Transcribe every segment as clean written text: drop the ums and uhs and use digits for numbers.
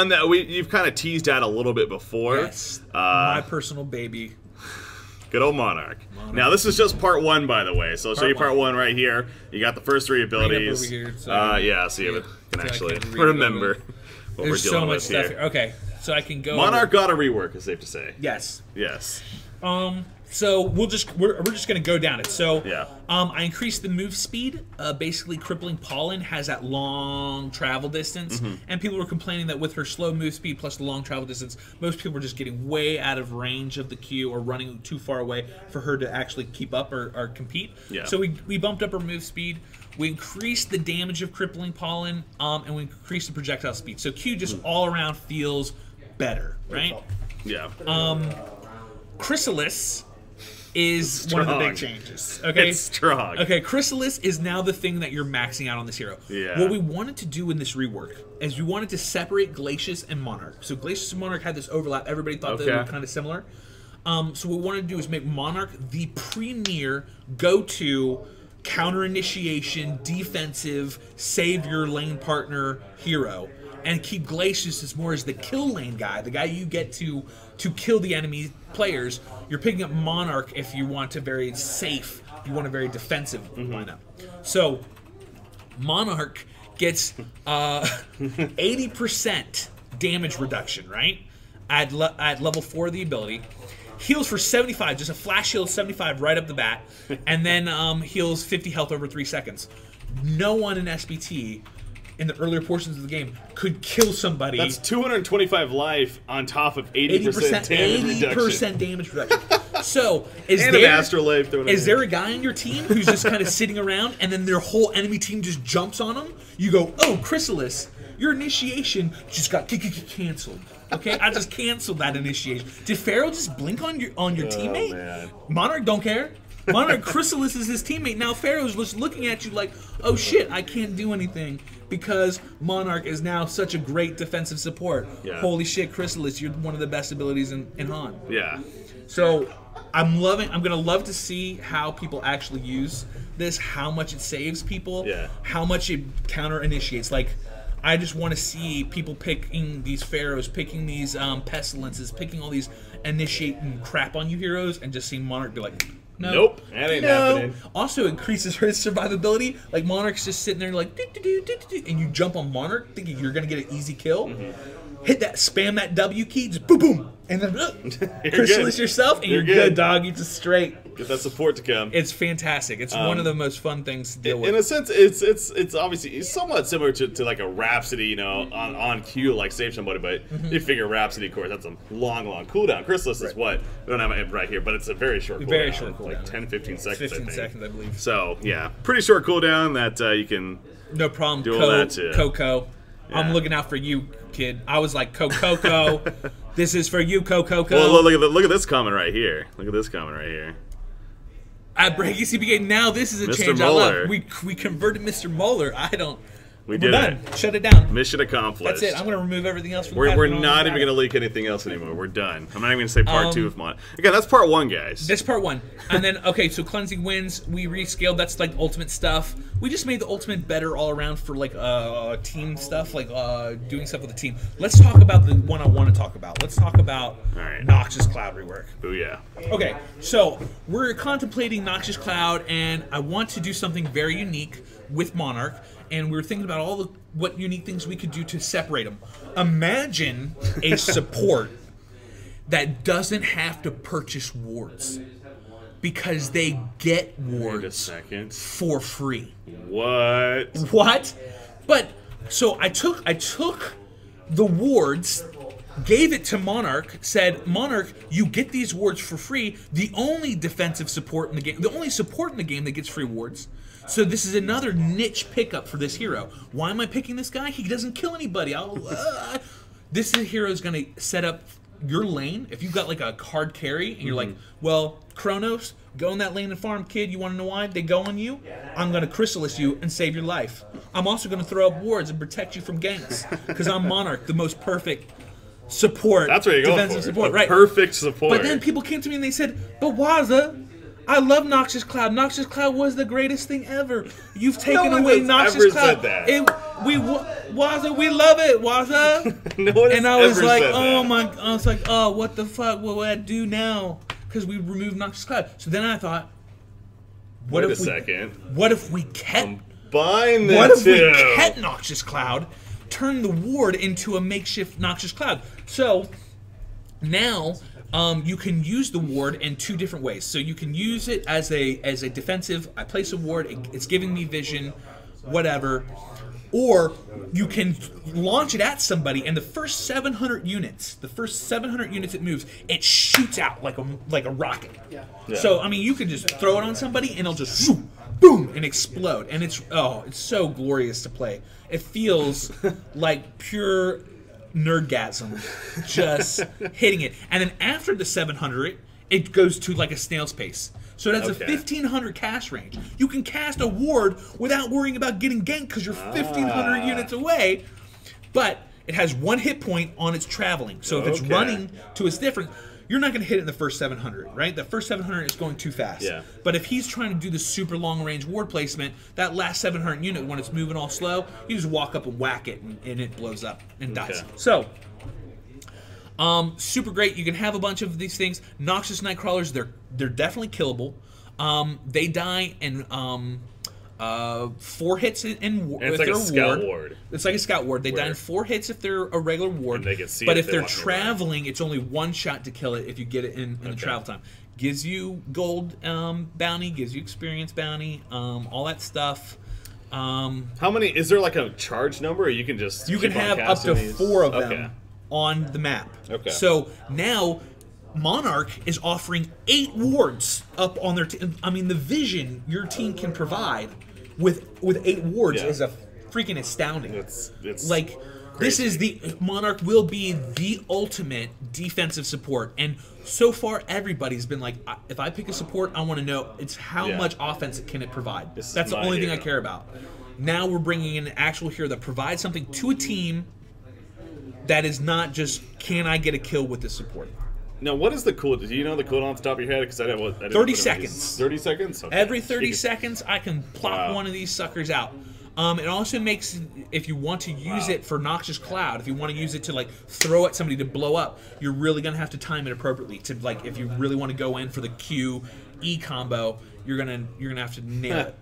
One that you've kind of teased at a little bit before. Yes, my personal baby. Good old Monarch. Now this is just part one, by the way. So I'll show you part one right here. You got the first three abilities. Over here, so yeah, so you can actually remember what we're dealing with here. Here. Okay, so I can go. Monarch got a rework, it's safe to say. Yes. Yes. So we're just gonna go down it. So yeah. I increased the move speed. Basically, Crippling Pollen has that long travel distance, and people were complaining that with her slow move speed plus the long travel distance, most people were just getting way out of range of the queue or running too far away for her to actually keep up or compete. Yeah. So we bumped up her move speed. We increased the damage of Crippling Pollen, and we increased the projectile speed. So Q just all around feels better, right? Yeah. Chrysalis is one of the big changes. Okay, it's strong. Okay, Chrysalis is now the thing that you're maxing out on this hero. Yeah. What we wanted to do in this rework is we wanted to separate Glacius and Monarch. So Glacius and Monarch had this overlap. Everybody thought they were kind of similar. So what we wanted to do is make Monarch the premier go-to counter initiation, defensive, save your lane partner hero, and keep Glacius as more as the kill lane guy, the guy you get to kill the enemy players. You're picking up Monarch if you want a very safe, you want a very defensive lineup. So Monarch gets 80% damage reduction, right? At level 4 of the ability. Heals for 75, just a flash heal 75 right up the bat, and then heals 50 health over 3 seconds. No one in SBT in the earlier portions of the game could kill somebody. That's 225 life on top of 80% damage reduction. So is there a guy on your team who's just kind of sitting around and then their whole enemy team just jumps on them? You go, oh, Chrysalis, your initiation just got canceled. Okay, I just canceled that initiation. Did Pharaoh just blink on your teammate? Man. Monarch don't care. Monarch Chrysalis is his teammate. Now Pharaoh's just looking at you like, oh shit, I can't do anything because Monarch is now such a great defensive support. Yeah. Holy shit, Chrysalis, you're one of the best abilities in HoN. Yeah. So I'm gonna love to see how people actually use this, how much it saves people, how much it counter initiates. Like, I just want to see people picking these Pharaohs, picking these Pestilences, picking all these initiating crap on you heroes, and just seeing Monarch be like, no. Nope, that ain't happening. Also increases her survivability. Like, Monarch's just sitting there like, and you jump on Monarch thinking you're going to get an easy kill. Hit that, spam that W key, just boom, boom, and then Chrysalis yourself, and you're good, dog. You're just straight. Get that support to come. It's fantastic. It's one of the most fun things to deal with. In a sense, it's obviously somewhat similar to like a Rhapsody, you know, on cue, like save somebody. But you figure Rhapsody, of course, that's a long cooldown. Chrysalis is what? We don't have it right here, but it's a very short cooldown. Very short cooldown. Like 10, 15 seconds, 15 seconds, I believe. So, yeah, pretty short cooldown that you can no problem. do all that too. Coco. Yeah. I'm looking out for you, kid. I was like, Coco. This is for you, Coco. Well, look at this comment right here. Look at this comment right here. At BreakyCPK, now this is a Mr. change Moeller. I love. We converted Mr. Moeller. We're done. Shut it down. Mission accomplished. That's it. I'm going to remove everything else from We're not even going to leak anything else anymore. We're done. I'm not even going to say part 2 of Mon. Again, that's part 1, guys. That's part 1. And then, okay, so Cleansing Winds, we rescaled. That's like ultimate stuff. We just made the ultimate better all around for like team stuff, like doing stuff with the team. Let's talk about the one I want to talk about. Let's talk about Noxious Cloud rework. Oh, yeah. Okay, so we're contemplating Noxious Cloud, and I want to do something very unique with Monarch. And we were thinking about what unique things we could do to separate them. Imagine a support that doesn't have to purchase wards because they get wards for free. What? What? But so I took the wards, gave it to Monarch, said, Monarch, you get these wards for free. The only defensive support in the game, the only support in the game that gets free wards. So this is another niche pickup for this hero. Why am I picking this guy? He doesn't kill anybody. This hero is going to set up your lane. If you've got like a hard carry and you're like, well, Kronos, go in that lane and farm, kid. You want to know why? They go on you. I'm going to Chrysalis you and save your life. I'm also going to throw up wards and protect you from ganks because I'm Monarch, the most perfect support. That's what you go defensive for. Support, right? Perfect support. But then people came to me and they said, but Waza, I love Noxious Cloud. Noxious Cloud was the greatest thing ever. You've taken away Noxious Cloud. Said that. Waza, we love it, Waza. No one has And I was ever like, said oh that. my, I was like, oh, what the fuck will I do now? Because we removed Noxious Cloud. So then I thought, Wait a second. What if we kept Combine the What if two. we kept Noxious Cloud, turn the ward into a makeshift Noxious Cloud? So now you can use the ward in two different ways. So you can use it as a defensive. I place a ward. It's giving me vision, whatever. Or you can launch it at somebody, and the first 700 units, it moves, it shoots out like a rocket. Yeah. So I mean, you can just throw it on somebody, and it'll just shoot, boom, and explode. And it's so glorious to play. It feels like pure nerdgasm, just hitting it. And then after the 700, it goes to like a snail's pace. So it has a 1500 cast range. You can cast a ward without worrying about getting ganked because you're 1500 units away. But it has 1 hit point on its traveling. So if it's running to its different, you're not going to hit it in the first 700, right? The first 700 is going too fast. Yeah. But if he's trying to do the super long range ward placement, that last 700 unit, when it's moving all slow, you just walk up and whack it, and it blows up and dies. So, super great. You can have a bunch of these things. Noxious Nightcrawlers, they're definitely killable. They die in 4 hits in it's like a scout ward. It's like a scout ward. They die in 4 hits if they're a regular ward. And they can see but it if if they're they walk traveling, it's only 1 shot to kill it if you get it in the travel time. Gives you gold bounty, gives you experience bounty, all that stuff. How many? Is there like a charge number, or you can just You can keep on have up to casting these? 4 of them on the map. Okay. So now Monarch is offering 8 wards up on their team. I mean, the vision your team can provide with 8 wards is a freaking astounding. It's like this is the Monarch will be the ultimate defensive support, and so far everybody's been like, if I pick a support, I want to know it's how much offense can it provide. That's the only thing I care about. Now we're bringing in an actual hero that provides something to a team that is not just, can I get a kill with this support? Now, what is the cooldown? Do you know the cooldown off the top of your head? Because I didn't 30 seconds. 30 seconds? Okay. Every 30 seconds, I can plop one of these suckers out. It also makes, if you want to use it for Noxious Cloud, if you want to use it to like throw at somebody to blow up, you're really gonna have to time it appropriately. To like, if you really want to go in for the Q E combo, you're gonna have to nail it.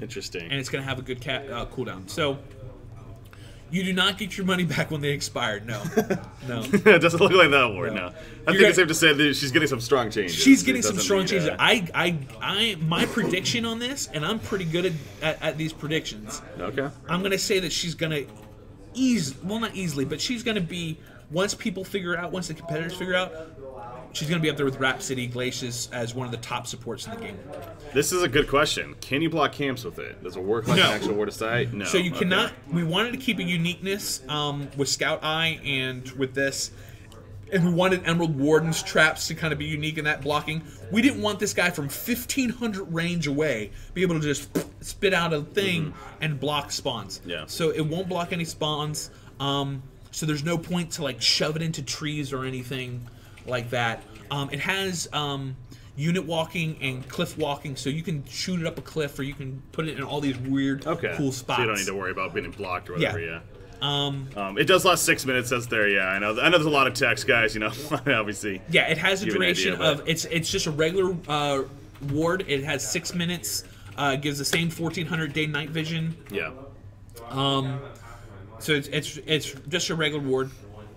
Interesting. And it's gonna have a good cooldown. So you do not get your money back when they expired. No, no. It doesn't look like that ward. No. I think You're it's safe to say that she's getting some strong changes. She's getting some Doesn't strong mean, changes. My prediction on this, and I'm pretty good at these predictions. Okay. I'm gonna say that she's gonna not easily, but she's gonna be, once people figure out, once the competitors figure out, she's gonna be up there with Rhapsody, Glacius as one of the top supports in the game. This is a good question. Can you block camps with it? Does it work like an actual ward of sight? No. So you cannot. We wanted to keep a uniqueness with Scout Eye and with this, and we wanted Emerald Warden's traps to kind of be unique in that blocking. We didn't want this guy from 1500 range away be able to just spit out a thing and block spawns. Yeah. So it won't block any spawns. So there's no point to like shove it into trees or anything like that. It has unit walking and cliff walking, so you can shoot it up a cliff, or you can put it in all these weird, cool spots. So you don't need to worry about being blocked or whatever. Yeah. It does last 6 minutes. Says there. Yeah, I know. There's a lot of text, guys. You know, obviously. Yeah, it has a Give an duration idea, of it's just a regular ward. It has 6 minutes. Gives the same 1400 day-night vision. Yeah. So it's just a regular ward.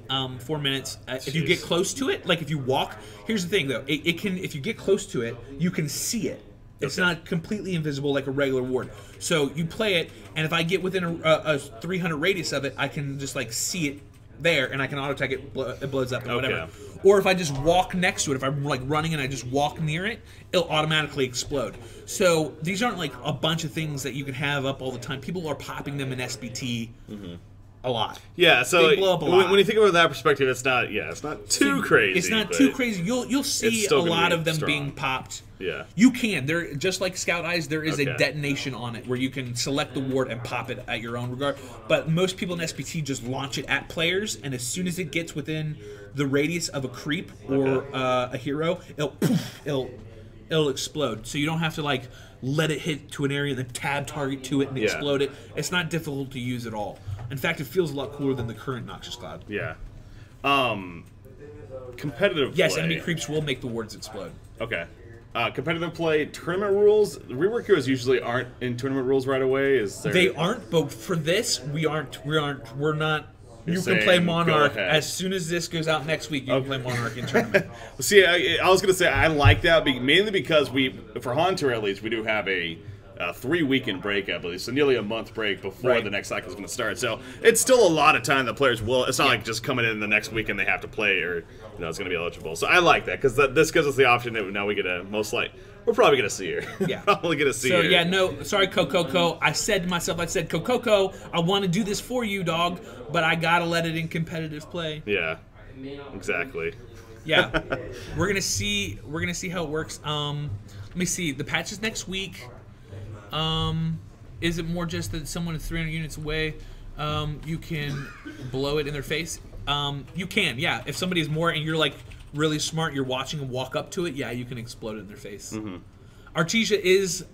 4 minutes. If you get close to it, like if you walk, here's the thing though, it can, if you get close to it, you can see it. It's not completely invisible like a regular ward. So you play it, and if I get within a 300 radius of it, I can just like see it there, and I can auto attack it. It blows up and whatever. Or if I just walk next to it, if I'm like running and I just walk near it, it'll automatically explode. So these aren't like a bunch of things that you can have up all the time. People are popping them in SBT. A lot. Yeah, so they blow up a lot. When you think about that perspective, it's not too crazy. It's not too crazy. You'll see a lot of them being popped. Yeah. You can. There, just like Scout Eyes, there is a detonation on it where you can select the ward and pop it at your own regard. But most people in SPT just launch it at players, and as soon as it gets within the radius of a creep or a hero, it'll explode. So you don't have to like let it hit to an area, then tab target to it and explode it. It's not difficult to use at all. In fact, it feels a lot cooler than the current Noxious Cloud. Yeah. Competitive play. Yes, enemy creeps will make the wards explode. Okay. Competitive play, tournament rules. Rework heroes usually aren't in tournament rules right away. Is there? They aren't, but for this, we aren't. We're not. You're You can play saying, Monarch go ahead. as soon as this goes out next week. You can play Monarch in tournament. See, I was gonna say I like that mainly because for HoN Tour at least, we do have a 3-weekend break, I believe, so nearly a month break before the next cycle is going to start. So it's still a lot of time that players will. It's not like just coming in the next week and they have to play, or it's going to be eligible. So I like that because this gives us the option that now we get a we're probably going to see her. Yeah, probably going to see her. So yeah, no, sorry, Coco. I said to myself, Coco, I want to do this for you, dog, but I gotta let it in competitive play. Yeah, exactly. Yeah, we're gonna see how it works. Let me see. The patch is next week. Is it more just that someone is 300 units away, you can blow it in their face? You can, yeah. If somebody is more and you're like really smart, you're watching them walk up to it, yeah, you can explode it in their face. Artesia is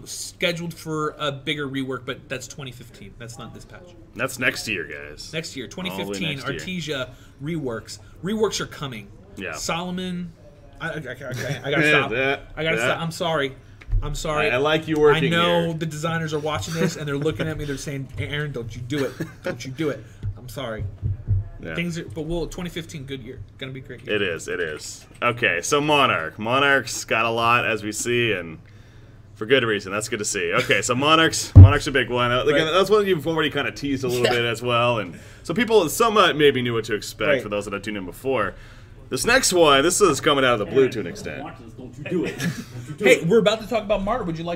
scheduled for a bigger rework, but that's 2015. That's not this patch. That's next year, guys. Next year, 2015, next year. Artesia reworks. Reworks are coming. Yeah. Solomon, I gotta stop. I gotta stop. I'm sorry. I like you working here. I know here. the designers are watching this and they're looking at me. They're saying, "Aaron, don't you do it? Don't you do it?" I'm sorry. Yeah. But 2015, good year. Gonna be a great year. It is. It is. Okay, so Monarch's got a lot, as we see, and for good reason. That's good to see. Okay, so Monarch's a big one. Again, that's one you've already kind of teased a little bit as well, and so people somewhat maybe knew what to expect for those that have tuned in before. This next one, this is coming out of the blue to an extent. Don't you do it. Hey, we're about to talk about Martyr. Would you like